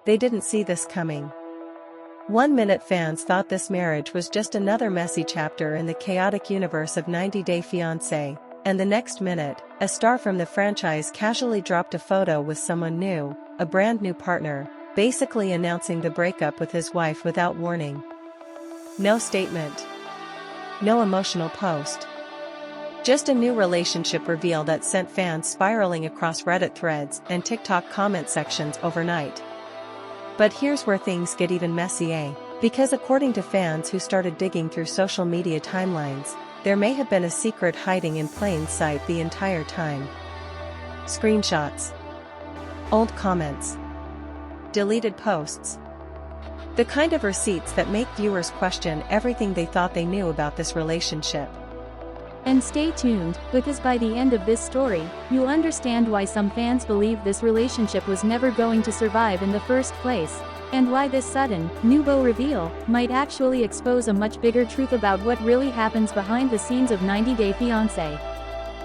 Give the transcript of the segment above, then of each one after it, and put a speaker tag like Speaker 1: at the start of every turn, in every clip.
Speaker 1: they didn't see this coming. 1 minute fans thought this marriage was just another messy chapter in the chaotic universe of 90 Day Fiancé, and the next minute, a star from the franchise casually dropped a photo with someone new, a brand new partner, basically announcing the breakup with his wife without warning. No statement. No emotional post. Just a new relationship reveal that sent fans spiraling across Reddit threads and TikTok comment sections overnight. But here's where things get even messy, because according to fans who started digging through social media timelines, there may have been a secret hiding in plain sight the entire time. Screenshots. Old comments. Deleted posts. The kind of receipts that make viewers question everything they thought they knew about this relationship.
Speaker 2: And stay tuned, because by the end of this story, you'll understand why some fans believe this relationship was never going to survive in the first place, and why this sudden, nouveau reveal might actually expose a much bigger truth about what really happens behind the scenes of 90 Day Fiancé.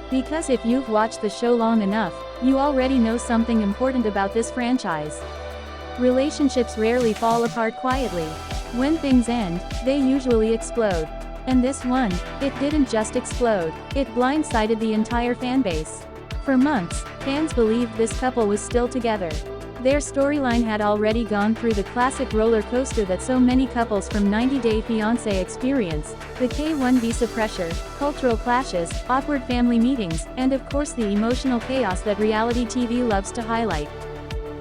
Speaker 2: Because if you've watched the show long enough, you already know something important about this franchise. Relationships rarely fall apart quietly. When things end, they usually explode. And this one, it didn't just explode, it blindsided the entire fanbase. For months, fans believed this couple was still together. Their storyline had already gone through the classic roller coaster that so many couples from 90 Day Fiancé experience, the K1 visa pressure, cultural clashes, awkward family meetings, and of course the emotional chaos that reality TV loves to highlight.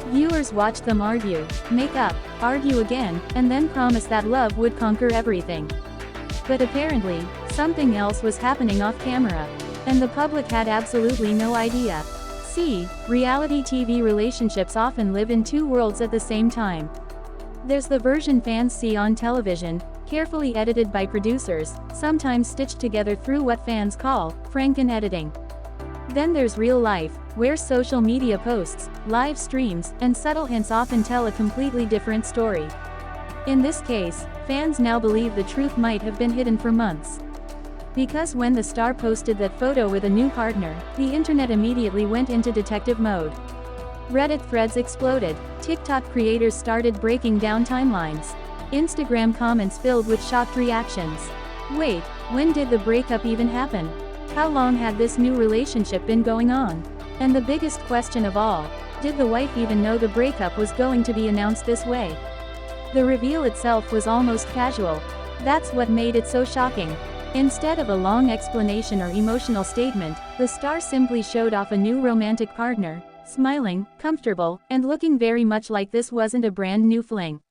Speaker 2: Viewers watched them argue, make up, argue again, and then promise that love would conquer everything. But apparently, something else was happening off camera, and the public had absolutely no idea. See, reality TV relationships often live in two worlds at the same time. There's the version fans see on television, carefully edited by producers, sometimes stitched together through what fans call Franken editing. Then there's real life, where social media posts, live streams, and subtle hints often tell a completely different story. In this case, fans now believe the truth might have been hidden for months. Because when the star posted that photo with a new partner, the internet immediately went into detective mode. Reddit threads exploded, TikTok creators started breaking down timelines. Instagram comments filled with shocked reactions. Wait, when did the breakup even happen? How long had this new relationship been going on? And the biggest question of all, did the wife even know the breakup was going to be announced this way? The reveal itself was almost casual. That's what made it so shocking. Instead of a long explanation or emotional statement, the star simply showed off a new romantic partner, smiling, comfortable, and looking very much like this wasn't a brand new fling.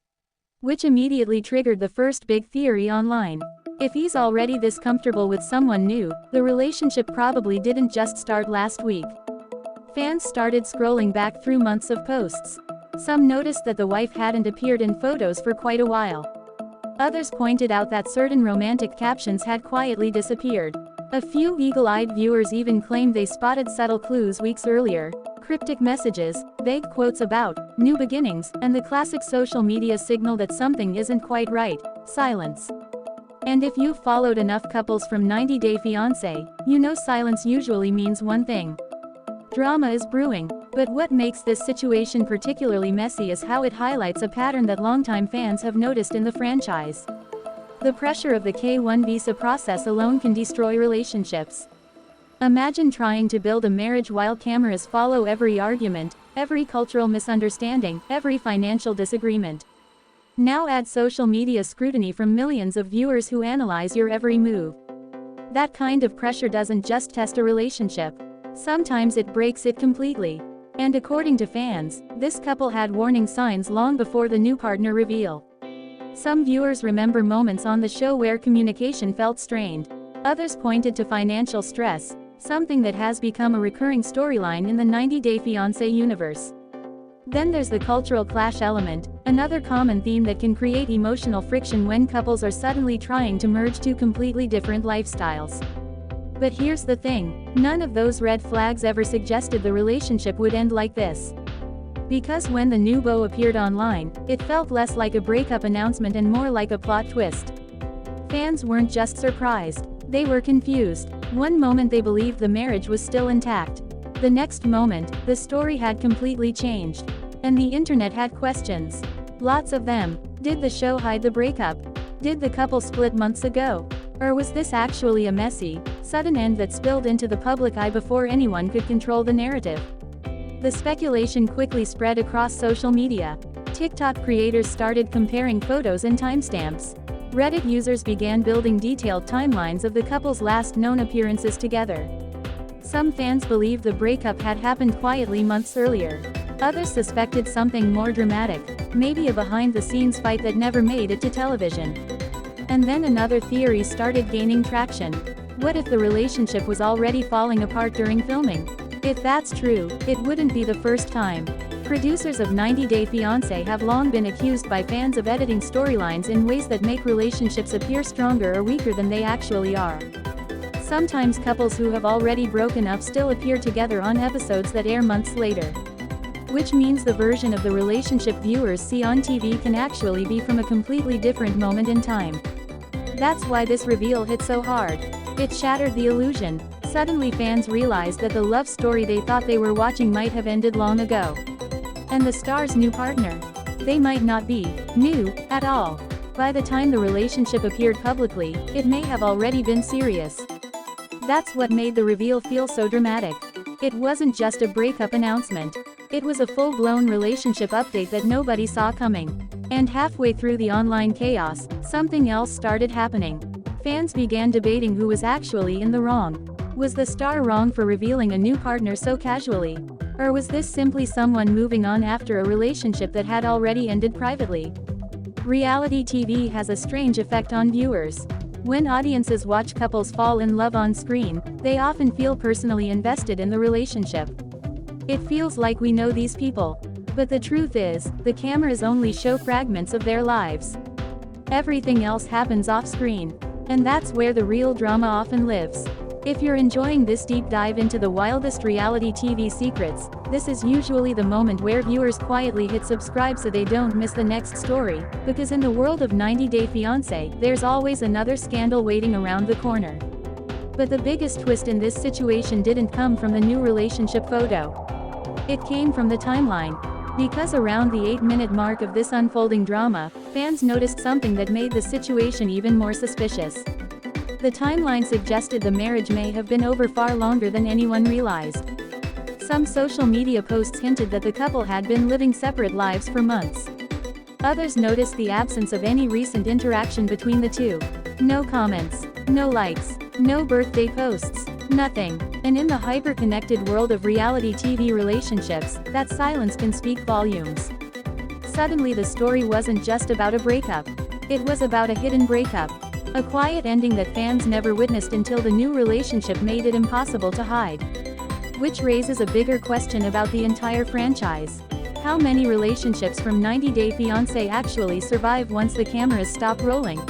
Speaker 2: Which immediately triggered the first big theory online. If he's already this comfortable with someone new, the relationship probably didn't just start last week. Fans started scrolling back through months of posts. Some noticed that the wife hadn't appeared in photos for quite a while. Others pointed out that certain romantic captions had quietly disappeared. A few eagle-eyed viewers even claimed they spotted subtle clues weeks earlier, cryptic messages, vague quotes about new beginnings, and the classic social media signal that something isn't quite right: silence. And if you've followed enough couples from 90 Day Fiancé, you know silence usually means one thing. Drama is brewing. But what makes this situation particularly messy is how it highlights a pattern that longtime fans have noticed in the franchise. The pressure of the K1 visa process alone can destroy relationships. Imagine trying to build a marriage while cameras follow every argument, every cultural misunderstanding, every financial disagreement. Now add social media scrutiny from millions of viewers who analyze your every move. That kind of pressure doesn't just test a relationship. Sometimes it breaks it completely. And according to fans, this couple had warning signs long before the new partner reveal. Some viewers remember moments on the show where communication felt strained. Others pointed to financial stress, something that has become a recurring storyline in the 90 Day Fiancé universe. Then there's the cultural clash element, another common theme that can create emotional friction when couples are suddenly trying to merge two completely different lifestyles. But here's the thing, none of those red flags ever suggested the relationship would end like this. Because when the new beau appeared online, it felt less like a breakup announcement and more like a plot twist. Fans weren't just surprised, they were confused. One moment they believed the marriage was still intact. The next moment, the story had completely changed. And the internet had questions. Lots of them. Did the show hide the breakup? Did the couple split months ago? Or was this actually a messy, sudden end that spilled into the public eye before anyone could control the narrative? The speculation quickly spread across social media. TikTok creators started comparing photos and timestamps. Reddit users began building detailed timelines of the couple's last known appearances together. Some fans believed the breakup had happened quietly months earlier. Others suspected something more dramatic, maybe a behind-the-scenes fight that never made it to television. And then another theory started gaining traction. What if the relationship was already falling apart during filming? If that's true, it wouldn't be the first time. Producers of 90 Day Fiancé have long been accused by fans of editing storylines in ways that make relationships appear stronger or weaker than they actually are. Sometimes couples who have already broken up still appear together on episodes that air months later. Which means the version of the relationship viewers see on TV can actually be from a completely different moment in time. That's why this reveal hit so hard. It shattered the illusion. Suddenly fans realized that the love story they thought they were watching might have ended long ago. And the star's new partner? They might not be new at all. By the time the relationship appeared publicly, it may have already been serious. That's what made the reveal feel so dramatic. It wasn't just a breakup announcement. It was a full-blown relationship update that nobody saw coming. And halfway through the online chaos, something else started happening. Fans began debating who was actually in the wrong. Was the star wrong for revealing a new partner so casually? Or was this simply someone moving on after a relationship that had already ended privately? Reality TV has a strange effect on viewers. When audiences watch couples fall in love on screen, they often feel personally invested in the relationship. It feels like we know these people. But the truth is, the cameras only show fragments of their lives. Everything else happens off-screen. And that's where the real drama often lives. If you're enjoying this deep dive into the wildest reality TV secrets, this is usually the moment where viewers quietly hit subscribe so they don't miss the next story, because in the world of 90 Day Fiancé, there's always another scandal waiting around the corner. But the biggest twist in this situation didn't come from the new relationship photo. It came from the timeline. Because around the 8-minute mark of this unfolding drama, fans noticed something that made the situation even more suspicious. The timeline suggested the marriage may have been over far longer than anyone realized. Some social media posts hinted that the couple had been living separate lives for months. Others noticed the absence of any recent interaction between the two. No comments, no likes, no birthday posts, nothing. And in the hyper-connected world of reality TV relationships, that silence can speak volumes. Suddenly the story wasn't just about a breakup. It was about a hidden breakup. A quiet ending that fans never witnessed until the new relationship made it impossible to hide. Which raises a bigger question about the entire franchise. How many relationships from 90 Day Fiancé actually survive once the cameras stop rolling?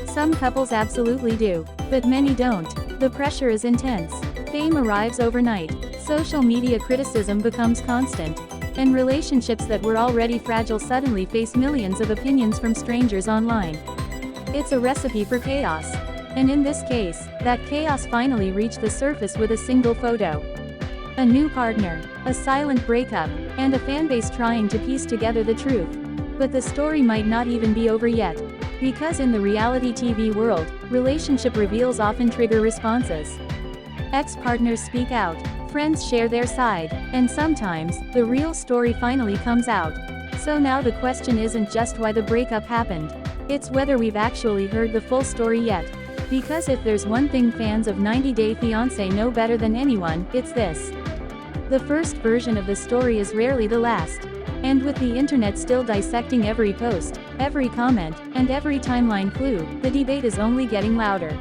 Speaker 2: Some couples absolutely do, but many don't. The pressure is intense. Fame arrives overnight. Social media criticism becomes constant. And relationships that were already fragile suddenly face millions of opinions from strangers online. It's a recipe for chaos. And in this case, that chaos finally reached the surface with a single photo. A new partner, a silent breakup, and a fanbase trying to piece together the truth. But the story might not even be over yet. Because in the reality TV world, relationship reveals often trigger responses. Ex-partners speak out, friends share their side, and sometimes, the real story finally comes out. So now the question isn't just why the breakup happened. It's whether we've actually heard the full story yet. Because if there's one thing fans of 90 Day Fiancé know better than anyone, it's this. The first version of the story is rarely the last. And with the internet still dissecting every post, every comment, and every timeline clue, the debate is only getting louder.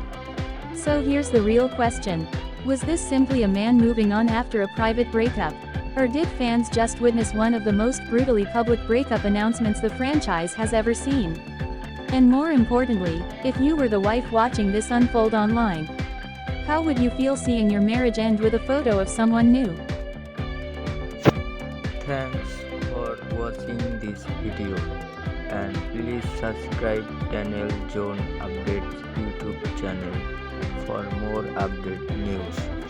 Speaker 2: So here's the real question. Was this simply a man moving on after a private breakup? Or did fans just witness one of the most brutally public breakup announcements the franchise has ever seen? And more importantly, if you were the wife watching this unfold online, how would you feel seeing your marriage end with a photo of someone new?
Speaker 3: Thanks for watching this video, and please subscribe Daniel John Updates YouTube channel for more update news.